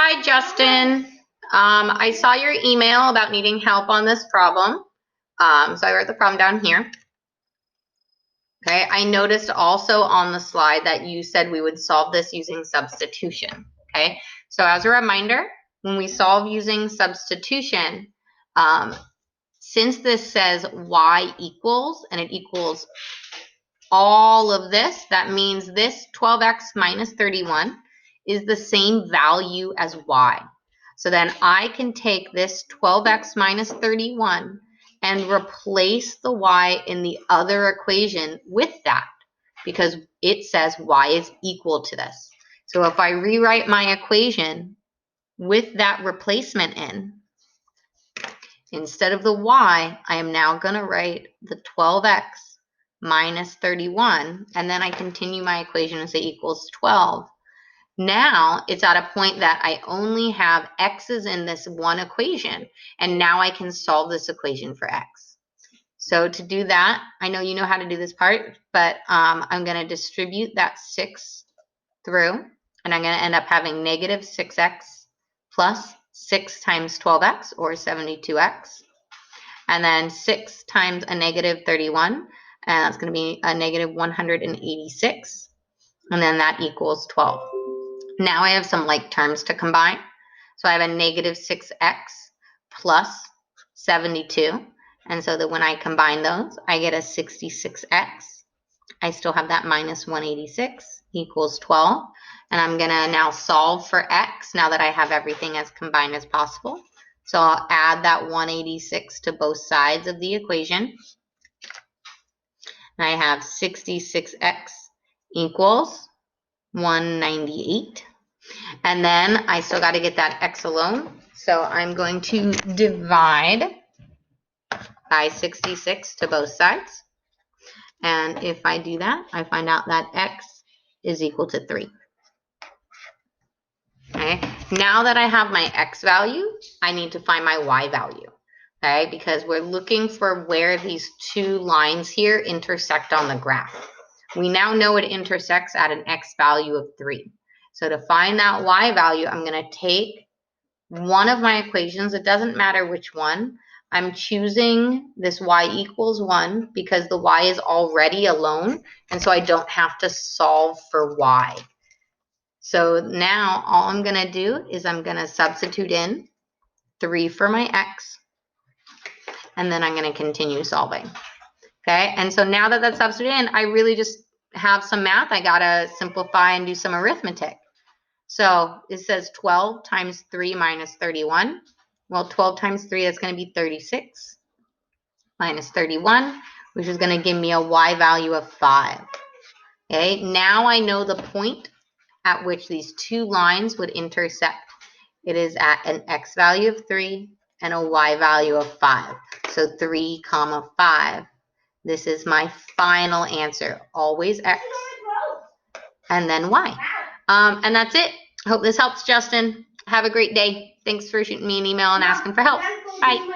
Hi, Justin. I saw your email about needing help on this problem. So I wrote the problem down here. Okay, I noticed also on the slide that you said we would solve this using substitution. Okay, so as a reminder, when we solve using substitution, since this says y equals, and it equals all of this, that means this 12x minus 31 is the same value as y. So then I can take this 12x minus 31 and replace the y in the other equation with that, because it says y is equal to this. So if I rewrite my equation with that replacement in, instead of the y, I am now going to write the 12x minus 31, and then I continue my equation and say equals 12. Now it's at a point that I only have x's in this one equation, and now I can solve this equation for x. So to do that, I know you know how to do this part, but I'm going to distribute that 6 through, and I'm going to end up having negative 6x plus 6 times 12x, or 72x, and then 6 times a negative 31, and that's going to be a negative 186, and then that equals 12. Now I have some like terms to combine. So I have a negative 6x plus 72. And so that when I combine those, I get a 66x. I still have that minus 186 equals 12. And I'm going to now solve for x now that I have everything as combined as possible. So I'll add that 186 to both sides of the equation. And I have 66x equals 198. And then I still got to get that x alone. So I'm going to divide by 66 to both sides. And if I do that, I find out that x is equal to 3. Okay. Now that I have my x value, I need to find my y value. Okay, because we're looking for where these two lines here intersect on the graph. We now know it intersects at an x value of 3. So to find that y value, I'm going to take one of my equations. It doesn't matter which one. I'm choosing this y equals 1 because the y is already alone, and so I don't have to solve for y. So now all I'm going to do is I'm going to substitute in 3 for my x, and then I'm going to continue solving. Okay, and so now that that's substituted in, I really just have some math. I got to simplify and do some arithmetic. So it says 12 times 3 minus 31. Well, 12 times 3, that's going to be 36 minus 31, which is going to give me a y value of 5. Okay, now I know the point at which these two lines would intersect. It is at an x value of 3 and a y value of 5. So 3 comma 5. This is my final answer. Always x and then y. And that's it. Hope this helps, Justin. Have a great day. Thanks for shooting me an email and asking for help. Bye.